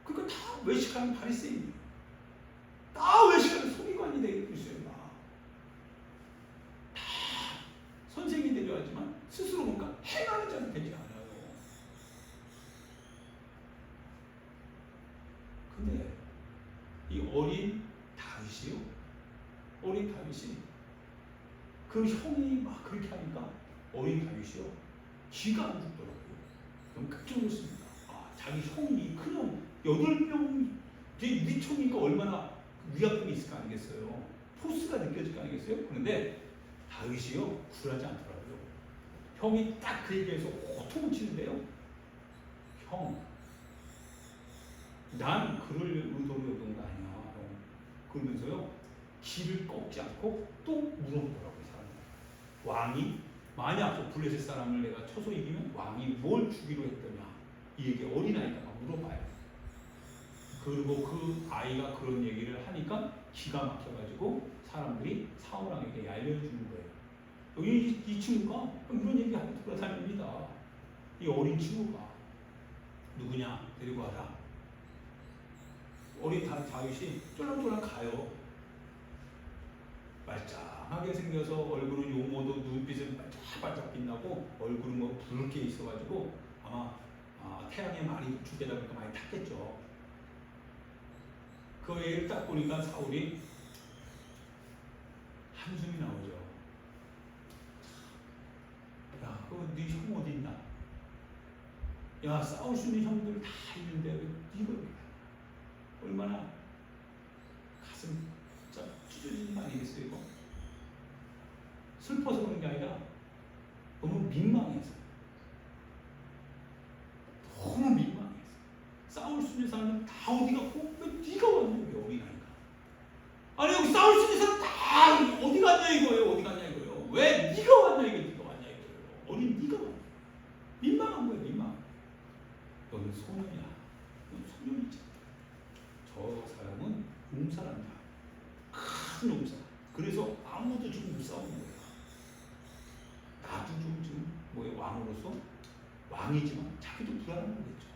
그러니까 다 외식하는 바리새인이에요. 다 외식하는 서기관이 되고 있어요. 다 선생이 되려 하지만 스스로 뭔가 행하는 자는 되지 않아요. 근데 이 어린 다윗이요. 어린 다윗이 그 형이 막 그렇게 하니까 어린 다윗이요. 기가 안 죽더라고요. 너무 깜짝 놀랐습니다. 아, 자기 형이 그냥 8명 위총이니까 얼마나 위압감이 있을 거 아니겠어요. 포스가 느껴질 거 아니겠어요. 그런데 다윗이요 굴하지 않더라고요. 형이 딱 그 얘기해서 호통을 치는데요. 형, 난 그럴 의도로 얻은 거 아니야. 그러면서요 길을 꺾지 않고 또 물어보더라고요. 사람들. 왕이 만약 저 블레셋 사람을 내가 쳐서 이기면 왕이 뭘 주기로 했더냐. 이 얘기 어린아이가 막 물어봐요. 그리고 그 아이가 그런 얘기를 하니까 기가 막혀가지고 사람들이 사울왕에게 알려주는 거예요. 여기 이 친구가 이런 얘기하고 돌아다닙니다. 이 어린 친구가 누구냐 데리고 와라. 어린 다윗이 쫄랑쫄랑 가요. 말짱하게 생겨서 얼굴은 용모도 눈빛은 반짝반짝 빛나고 얼굴은 뭐 붉게 있어가지고 아마 태양에 많이 죽게다 보니까 많이 탔겠죠. 그 애를 딱 보니까 사울이 한숨이 나오죠. 야, 그거 네 형 어디 있나? 야, 싸울 수 있는 형들 다 있는데 왜 네가 얼마나 가슴 진짜 찢어지는 거 아니겠어요 이거? 슬퍼서 그런 게 아니라 너무 민망해서 너무 민망해서 싸울 수 있는 사람은 다 어디 갔고 왜 네가 왔냐 왜 어린아이가 아니 여기 싸울 수 있는 사람 다 어디 갔냐 이거예요. 어디 갔냐 이거예요. 왜 네가 왔냐 이거 네가 왔냐 이거예요. 어린 네가 왔냐 민망한 거예요. 민망. 너는 소년이야. 넌 소년이지. 저 사람은 용사란다. 큰 용사. 그래서 아무도 지금 못 싸우는 거야. 나도 좀 지금 뭐예요 왕으로서 왕이지만 자기도 불안한 거겠죠.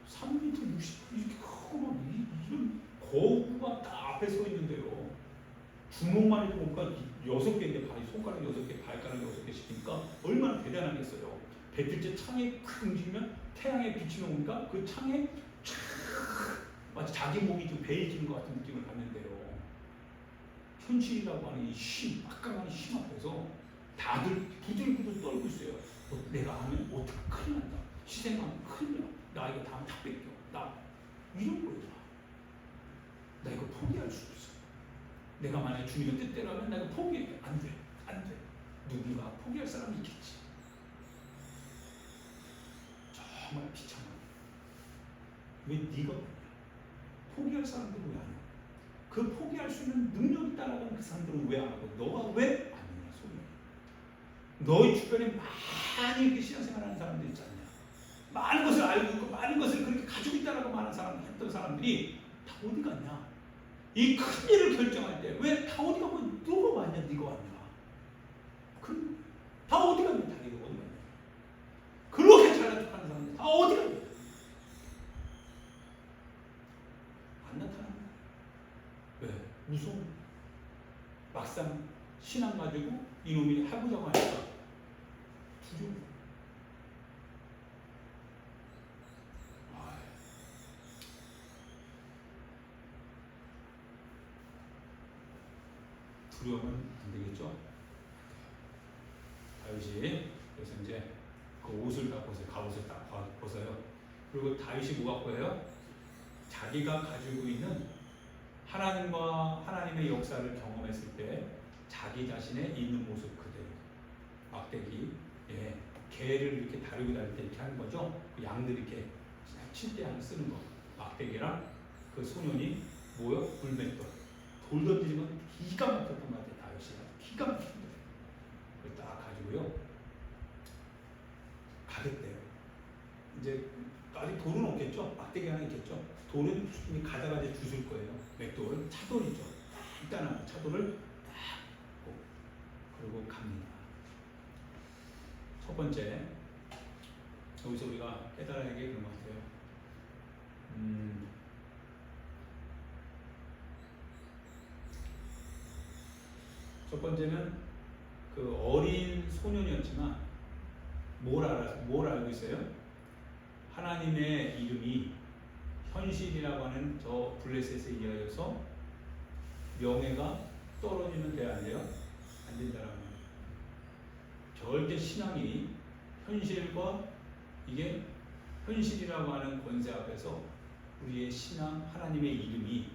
3m 60 이렇게 크고 막 이런 거구가 딱 앞에 서 있는데요. 주먹만 해도 뭔가 6개인데 발이 손가락 6개, 발가락 6개 시키니까 얼마나 대단하겠어요. 배틀째 창에 크 움직이면 태양에 빛이 나오니까 그 창에 촥 마치 자기 몸이 좀 베일지는 것 같은 느낌을 받는데요. 현실이라고 하는 이 힘, 막강한 힘 앞에서 다들 부들부들 떨고 있어요. 내가 하면 어떻게 큰일 난다. 희생하면 큰일 나. 나 이거 다음 다 뺏겨. 나 이런 거예요. 나 이거 포기할 수 없어. 내가 만약에 주님의 뜻대로 하면 나 이거 포기해. 안 돼. 안 돼. 누군가 포기할 사람이 있겠지. 정말 비참한. 왜 네가 없냐? 포기할 사람들은 왜 안 해? 그 포기할 수 있는 능력이 있다라는 그 사람들은 왜 안 하고 너가 왜 안 하냐 소리야. 너희 주변에 많이 이렇게 신앙생활하는 사람들이 있지 않냐? 많은 것을 알고 있고 많은 것을 그렇게 가지고 있다라고 많은 사람 했던 사람들이 다 어디 갔냐? 이 큰 일을 결정할 때 왜 다 어디 가고 누가 왔냐? 네가 왔냐? 다 어디 갔냐? 다 네가 어디 갔냐? 그렇게 잘난 척하는 사람들 다 어디 갔냐? 안 나타납니다. 왜? 무서워. 막상 신앙 가지고 이놈이 해보자고 하니까 두려워. 두려우면 안 되겠죠? 다윗이 그래서 이제 그 옷을 다 벗어요. 갑옷을 딱 벗어요. 그리고 다윗이 뭐 갖고 해요? 자기가 가지고 있는 하나님과 하나님의 역사를 경험했을 때 자기 자신의 있는 모습 그대로 막대기, 개를 이렇게 다루고 다닐 때 이렇게 하는 거죠. 그 양들 이렇게 칠 때 양 쓰는 거. 막대기랑 그 소년이 뭐요? 불맷돌. 돌 던지면 기가 막혔던 것 같아요. 다윗이 기가 막힌 거예요. 그걸 딱 가지고요 가겠대요. 이제 아직 돌은 없겠죠. 막대기 하나 있겠죠. 돌은 이미 가다가 이제 주술 거예요. 맥돌, 차돌이죠. 일단은 차돌을 딱 그리고 갑니다. 첫 번째, 여기서 우리가 깨달아야 할 게 그런 것 같아요. 첫 번째는 그 어린 소년이었지만 뭘 알고 있어요? 하나님의 이름이 현실이라고 하는 저 블레셋에 의하여서 명예가 떨어지면 돼야 안 돼요? 안 된다라고 합니다. 절대 신앙이 현실과 이게 현실이라고 하는 권세 앞에서 우리의 신앙 하나님의 이름이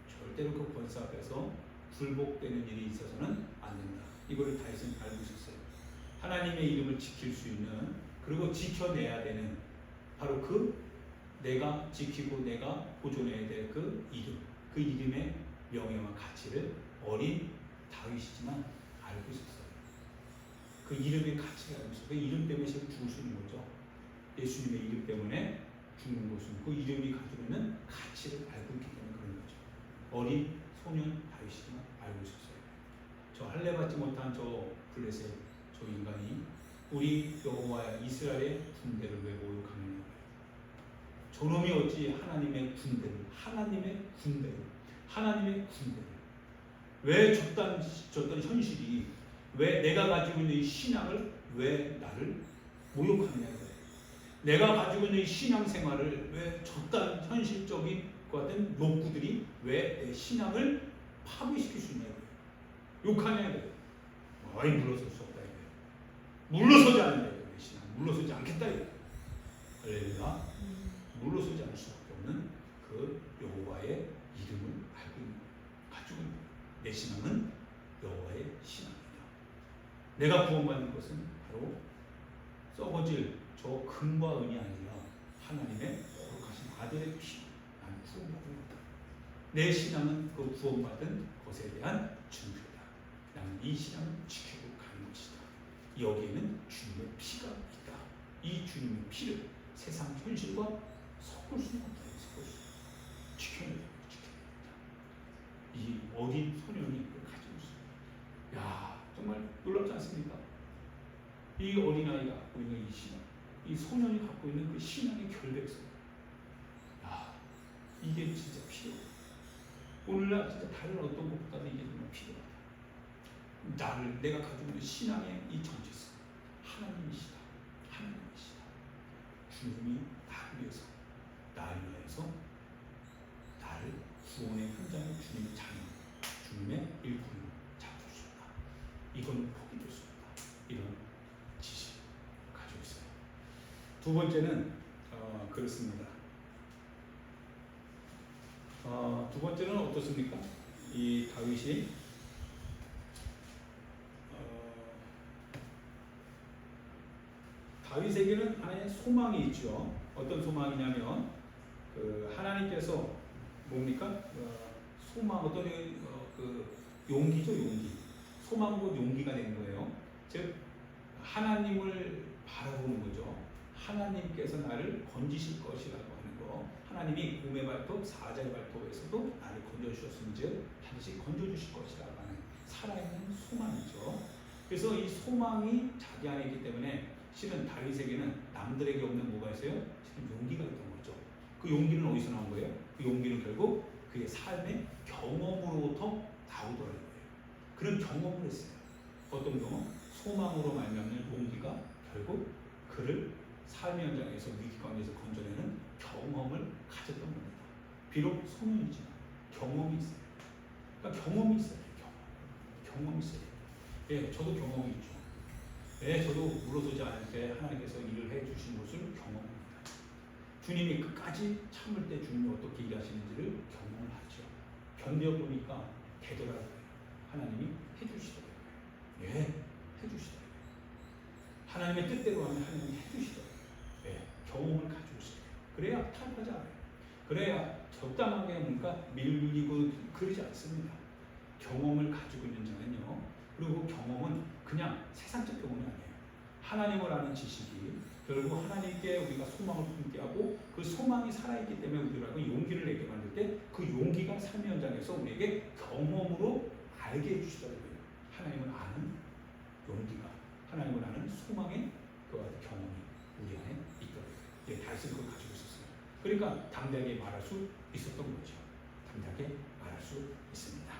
절대로 그 권세 앞에서 굴복되는 일이 있어서는 안 된다. 이거를 다윗은 알고 있었어요. 하나님의 이름을 지킬 수 있는 그리고 지켜내야 되는 바로 그 내가 지키고 내가 보존해야 될 그 이름, 그 이름의 명예와 가치를 어린 다윗이지만 알고 있었어요. 그 이름의 가치를 알고 있었어요. 그 이름 때문에 지금 죽을 수 있는 거죠. 예수님의 이름 때문에 죽는 것은 그 이름이 가지고 있는 가치를 알고 있기 때문에 그런 거죠. 어린 소년 다윗이지만 알고 있었어요. 저 할례 받지 못한 저 블레셋 저 인간이 우리 여호와 이스라엘의 군대를 왜 모욕하느냐. 저놈이 어찌 하나님의 군대를 왜 줬던 현실이 왜 내가 가지고 있는 이 신앙을 왜 나를 모욕하느냐. 내가 가지고 있는 이 신앙생활을 왜 줬던 현실적인 같은 욕구들이 왜 내 신앙을 파괴시킬 수 있냐. 욕하냐. 아이 물러설 수 없다. 물러서지 않는다. 내 신앙 물러서지 않겠다. 할렐루야. 물러서지 않을 수밖에 없는 그 여호와의 이름을 가지고 있는 내 신앙은 여호와의 신앙이다. 내가 구원받는 것은 바로 썩어질 저 금과 은이 아니라 하나님의 거룩하신 아들의 피. 나는 구원받은 거다. 내 신앙은 그 구원받은 것에 대한 증거다. 나는 이 신앙을 지키고 가는 것이다. 여기에는 주님의 피가 있다. 이 주님의 피를 세상 현실과 섞을 수는 없다. 지켜야 됩니다. 이 어린 소년이 그걸 가지고 있습니다. 야, 정말 놀랍지 않습니까? 이 어린아이가 갖고 있는 이 신앙, 이 소년이 갖고 있는 그 신앙의 결백성. 야, 이게 진짜 필요해. 오늘날 진짜 다른 어떤 것보다도 이게 정말 필요하다. 내가 가지고 있는 신앙의 이 정체성. 하나님이시다. 주님이 나를 위해서 주님의 자녀, 주님의 일꾼으로 잡을 수 있다. 이건 포기될 수 없다. 이런 지식 가지고 있어요. 두 번째는 그렇습니다. 두 번째는 어떻습니까? 이 다윗이 다윗에게는 하나의 소망이 있죠. 어떤 소망이냐면 하나님께서 뭡니까? 소망 어떤 용기죠, 용기. 소망과 용기가 되는 거예요. 즉 하나님을 바라보는 거죠. 하나님께서 나를 건지실 것이라고 하는 거. 하나님이 구음의 발톱, 사자의 발톱에서도 나를 건져주셨음즉 반드시 건져주실 것이라고 하는 살아있는 소망이죠. 그래서 이 소망이 자기 안에 있기 때문에 실은 다윗에게는 남들에게 없는 뭐가 있어요? 실은 용기가 있던 거죠. 그 용기는 어디서 나온 거예요? 그 용기는 결국 그의 삶의 경험으로부터 나오더라는 거예요. 그런 경험을 했어요. 어떤 경험? 소망으로 말미암는 용기가 결국 그를 삶의 현장에서 위기 가운데서 건져내는 경험을 가졌던 겁니다. 비록 소년이지만 경험이 있어요. 그러니까 경험이 있어요. 경험이 있어요. 예, 저도 경험이 있죠. 예, 저도 물러서지 않을 때 하나님께서 일을 해주신 것을 경험합니다. 주님이 끝까지 참을 때 주님이 어떻게 일하시는지를 경험을 하죠. 견뎌보니까 되더라고요. 하나님이 해주시더라고요. 예, 해주시더라고요. 하나님의 뜻대로 하면 하나님이 해주시더라고요. 예, 경험을 가지고 있어요. 그래야 타협하지 않아요. 그래야 적당하게 뭔가 밀리고 그러지 않습니다. 경험을 가지고 있는 자는요. 그리고 경험은 그냥 세상적 경험이 아니에요. 하나님을 아는 지식이 결국 하나님께 우리가 소망을 품게 하고 그 소망이 살아있기 때문에 우리라고 용기를 내게 만들 때 그 용기가 삶의 현장에서 우리에게 경험으로 알게 해주시더라고요. 하나님을 아는 용기가, 하나님을 아는 소망의 그와 경험이 우리 안에 있더라고요. 예, 다윗은 그걸 가지고 있었어요. 그러니까 담대하게 말할 수 있었던 거죠. 담대하게 말할 수 있습니다.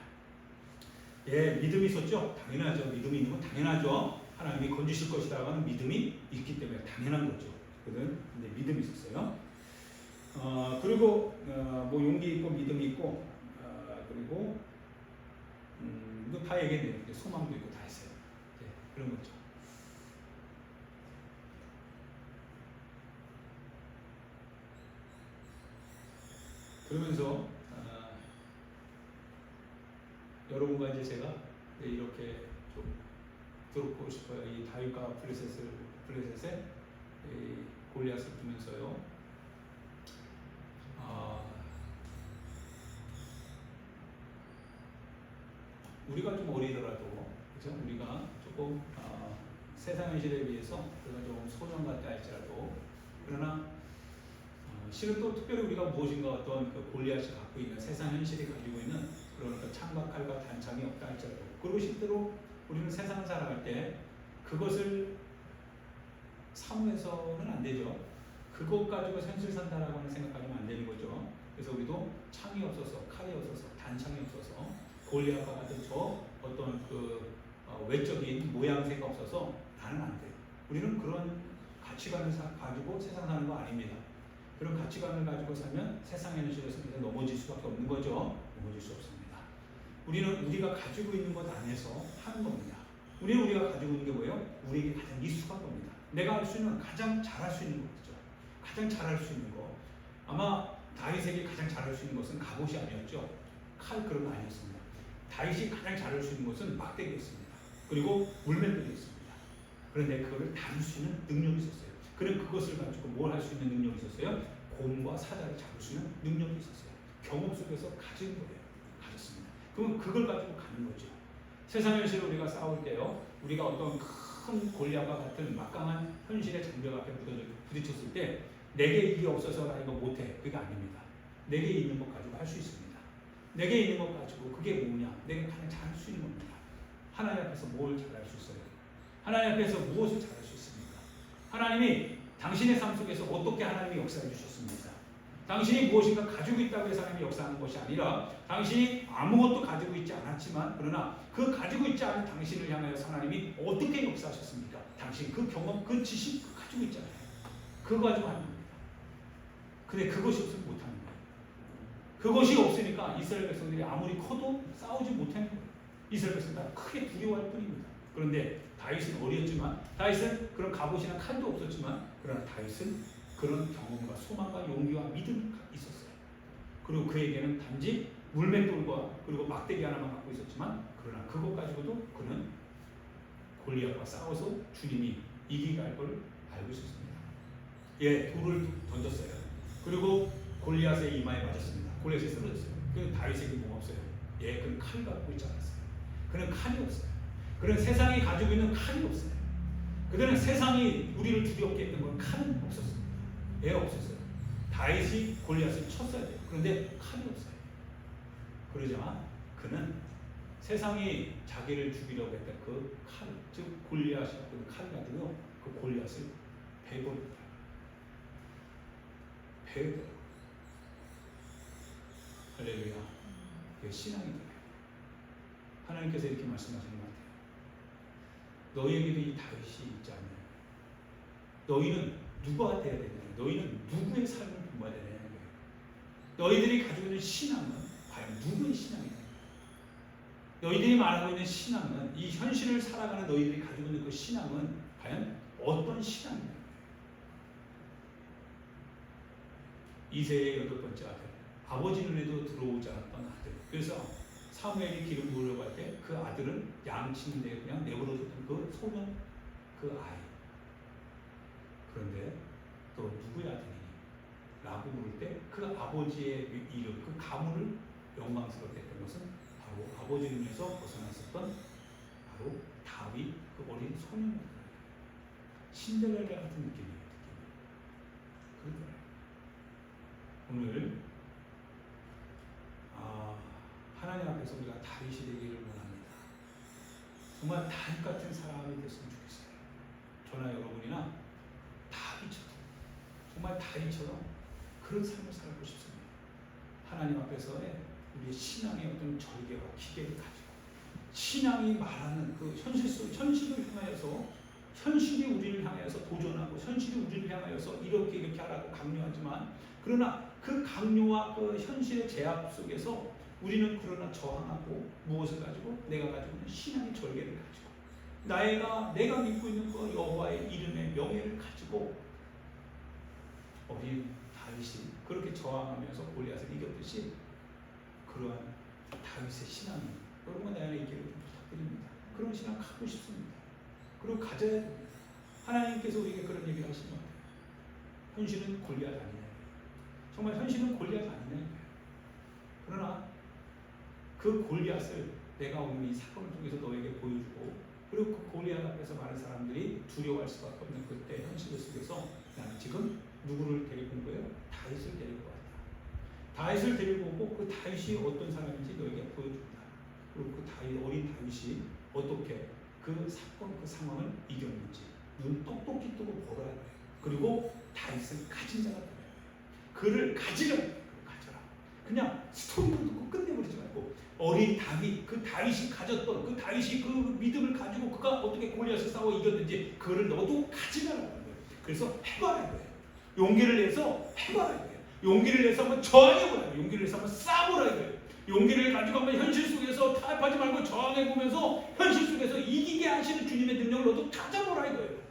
예, 믿음이 있었죠? 당연하죠. 믿음이 있는 건 당연하죠. 하나님이 건지실 것이라고 하는 믿음이 있기 때문에 당연한 거죠. 근데 믿음이 있었어요. 그리고 뭐 용기 있고 믿음이 있고 그리고 이거 다 얘기했네요. 소망도 있고 다 했어요. 예, 그런 거죠. 그러면서 여러분과 이제 제가 이렇게 좀 들어보고 싶어요. 이 다윗과 블레셋의 골리앗을 두면서요. 우리가 좀 어리더라도, 그죠? 우리가 조금 세상 현실에 비해서 우리가 좀 소년 같다 할지라도, 그러나 실은 또 특별히 우리가 무엇인가 어떤 그 골리앗이 갖고 있는 세상 현실이 가지고 있는 그런 그 창과 칼과 단창이 없다 할지라도, 그리고 실제로 우리는 세상을 살아갈 때 그것을 사무해서는 안 되죠. 그것 가지고 현실 산다라고 하는 생각하면 안 되는 거죠. 그래서 우리도 창이 없어서, 칼이 없어서, 단창이 없어서, 골리앗과 같은 저 어떤 그 외적인 모양새가 없어서 나는 안 돼. 우리는 그런 가치관을 가지고 세상 사는 거 아닙니다. 그런 가치관을 가지고 살면 세상 현실에서 넘어질 수밖에 없는 거죠. 넘어질 수 없습니다. 우리는 우리가 가지고 있는 것 안에서 하는 겁니다. 우리는 우리가 가지고 있는 게 뭐예요? 우리에게 가장 익숙한 겁니다. 내가 할 수 있는 가장 잘할 수 있는 거죠. 가장 잘할 수 있는 거. 아마 다윗에게 가장 잘할 수 있는 것은 갑옷이 아니었죠. 칼 그런 거 아니었습니다. 다윗이 가장 잘할 수 있는 것은 막대기였습니다. 그리고 물맷돌이었습니다. 그런데 그거를 다룰 수 있는 능력이 있었어요. 그는 그것을 가지고 뭘 할 수 있는 능력이 있었어요? 곰과 사자를 잡을 수 있는 능력이 있었어요. 경험 속에서 가진 거예요. 가졌습니다. 그럼 그걸 가지고 가는 거죠. 세상 현실을 우리가 싸울 때요. 우리가 어떤 큰 골리앗과 같은 막강한 현실의 장벽 앞에 부딪혔을 때 내게 이게 없어서 나 이거 못해. 그게 아닙니다. 내게 있는 것 가지고 할 수 있습니다. 내게 있는 것 가지고 그게 뭐냐? 내가 가장 잘할 수 있는 겁니다. 하나님 앞에서 뭘 잘할 수 있어요? 하나님 앞에서 무엇을 잘할 수 있습니까? 하나님이 당신의 삶 속에서 어떻게 하나님이 역사해 주셨습니까? 당신이 무엇인가 가지고 있다고 해서 하나님이 역사하는 것이 아니라 당신이 아무것도 가지고 있지 않았지만 그러나 그 가지고 있지 않은 당신을 향하여 하나님이 어떻게 역사하셨습니까? 당신 그 경험, 그 지식 그 가지고 있잖아요. 그거 가지고 하는 겁니다. 근데 그것이 없으면 못하는 거예요. 그것이 없으니까 이스라엘 백성들이 아무리 커도 싸우지 못하는 거예요. 이스라엘 백성들은 크게 두려워할 뿐입니다. 그런데 다윗은 어렸지만, 다윗은 그런 갑옷이나 칼도 없었지만, 그러나 다윗은 그런 경험과 소망과 용기와 믿음이 있었어요. 그리고 그에게는 단지 물맷돌과 그리고 막대기 하나만 갖고 있었지만, 그러나 그것 가지고도 그는 골리앗과 싸워서 주님이 이기게 할 걸 알고 있었습니다. 예, 돌을 던졌어요. 그리고 골리앗의 이마에 맞았습니다. 골리앗이 쓰러졌어요. 그는 다윗에게 뭐가 없어요? 예, 그는 칼 갖고 있지 않았어요. 그는 칼이 없어요. 그는 세상이 가지고 있는 칼이 없어요. 그들은 세상이 우리를 두렵게 했던 건 칼은 없었습니다. 예, 없었어요. 다윗이 골리앗을 쳤어야 돼요. 그런데 칼이 없어요. 그러자 그는 세상이 자기를 죽이려고 했던 그 칼, 즉 골리앗이 갖고 있는 칼을 가지고 그 골리앗을 베버립니다. 베어요. 할렐루야. 그게 신앙이 돼요. 하나님께서 이렇게 말씀하시는 것 같아요. 너희에게도 이 다윗이 있지 않냐? 너희는 누가 되어야 되냐? 너희는 누구의 삶을 본받아야 되냐는 거예요. 너희들이 가지고 있는 신앙은 과연 누구의 신앙이냐? 너희들이 말하고 있는 신앙은, 이 현실을 살아가는 너희들이 가지고 있는 그 신앙은 과연 어떤 신앙이냐? 이새의 8번째 아들, 아버지 눈에도 들어오지 않았던 아들. 그래서 사무엘이 기름 부으려고 할 때 그 아들은 양 치는 데 그냥 내버려뒀던 그 소년, 그 아이. 그런데 또 누구의 아들이니? 라고 물을 때 그 아버지의 이름, 그 가문을 영광스럽게 했던 것은 바로 아버지 눈에서 벗어났었던 바로 다윗, 그 어린 소년이었다. 신데렐라 같은 느낌이에요. 그러더라고요. 오늘 하나님 앞에서 우리가 다윗이 되기를 원합니다. 정말 다윗 같은 사람이 됐으면 좋겠어요. 저나 여러분이나 다윗처럼, 정말 다윗처럼 그런 삶을 살고 싶습니다. 하나님 앞에서의 우리의 신앙의 어떤 절개와 기계를 가지고, 신앙이 말하는 그 현실을 향하여서, 현실이 우리를 향하여서 도전하고, 현실이 우리를 향하여서 이렇게 하라고 강요하지만, 그러나 그 강요와 그 현실의 제압 속에서 우리는 그러나 저항하고, 무엇을 가지고? 내가 가지고 있는 신앙의 절개를 가지고, 내가 믿고 있는 그 여호와의 이름의 명예를 가지고, 어린 다윗이 그렇게 저항하면서 골리앗을 이겼듯이, 그러한 다윗의 신앙이 여러분과 내 안에 있기를 부탁드립니다. 그런 신앙 갖고 싶습니다. 그리고 가져야 됩니다. 하나님께서 우리에게 그런 얘기를 하시는 것 같아요. 현실은 골리앗 아니냐. 정말 현실은 골리앗 아니냐. 그러나 그 골리앗을 내가 오늘 이 사건을 통해서 너에게 보여주고, 그리고 그 골리앗 앞에서 많은 사람들이 두려워할 수밖에 없는 그때 현실 속에서 나는 지금 누구를 데리고 온 거예요? 다윗을 데리고 왔다. 다윗을 데리고 오고 그 다윗이 어떤 사람인지 너에게 보여준다. 그리고 그 어린 다윗이 어떻게 그 사건, 그 상황을 이겼는지 눈 똑똑히 뜨고 보라. 그리고 다윗을 가진 자가 되라. 그를 가지라. 가져라. 그냥 스토리를 듣고 끝내버리지 말고, 어린 다윗, 그 다윗이 가졌던, 그 다윗이 그 믿음을 가지고 그가 어떻게 골리앗을 싸워 이겼는지 그거를 너도 가지라는 거예요. 그래서 해봐라 이거예요. 용기를 내서 해봐라 이거예요. 용기를 내서 한번 저항해보라. 용기를 내서 한번 싸보라 이거예요. 용기를 가지고 한번 현실 속에서 타협하지 말고 저항해보면서 현실 속에서 이기게 하시는 주님의 능력을 너도 찾아보라 이거예요.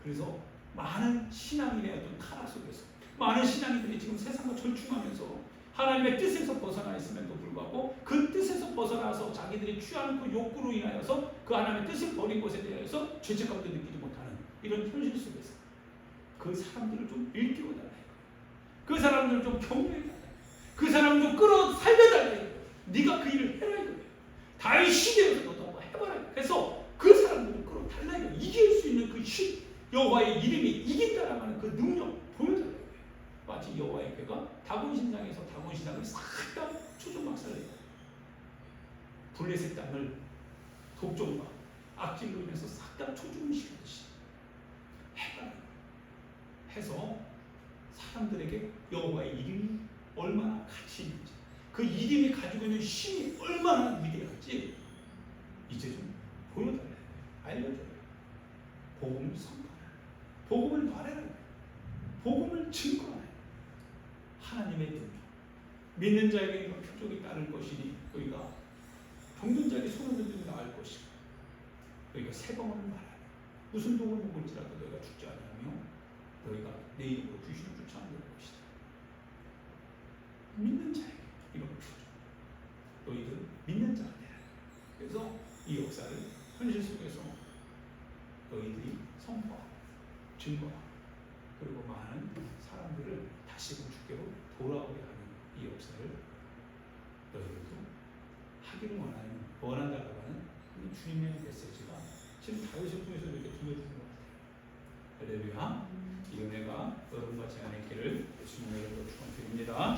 그래서 많은 신앙인의 어떤 타락 속에서 많은 신앙인들이 지금 세상과 절충하면서 하나님의 뜻에서 벗어나 있음에도 불구하고 그 뜻에서 벗어나서 자기들이 취하는 그 욕구로 인하여서 그 하나님의 뜻을 버린 것에 대해서 죄책감도 느끼지 못하는 이런 현실 속에서 그 사람들을 좀 일깨워달라. 그 사람들을 좀 격려해달라. 그 사람을 좀 끌어 살려달라. 네가 그 일을 해라 이거예요. 다윗이 되어서 너도 한번 해봐라. 그래서 그 사람들을 끌어달라. 이길 수 있는 그 여호와의 이름이 이긴다라고 하는 그 능력 보여달라. 마치 여호와의 궤가 다곤신상에서 다곤신상을 싹 다 초종박살내고 블레셋 땅을 독종과 악질로 인해서 싹 다 초종시키듯이 해봐라. 해서 사람들에게 여호와의 이름이 얼마나 가치 있는지, 그 이름이 가지고 있는 힘이 얼마나 위대할지 이제 좀 보여달라. 알려줘라. 복음을 선포하라. 복음을 말해라. 복음을 증거하라. 하나님의 능력, 믿는 자에게 표적이 따를 것이니 너희가 병든 자에게 손을 던지면 나을 것이고 너희가 세방을 말하라. 무슨 독을 먹을지라도 너희가 죽지 않으며 너희가 내 이름으로 귀신을 쫓아내는 것이다. 믿는 자에게 이런 표적. 너희들 믿는 자가 되라. 그래서 이 역사를 현실 속에서 너희들이 선포하고 증거하고 그리고 많은 사람들을 다시금 주께로 돌아오게 하는 이 역사를 너희들도 하기를 원한다라고 하는 이 주님의 메시지가 지금 다윗을 통해서 이렇게 들려주는 것 같아요. 할렐루야. 이 은혜가 여러분과 제 안에 있기를 예수님의 이름으로 축원드립니다.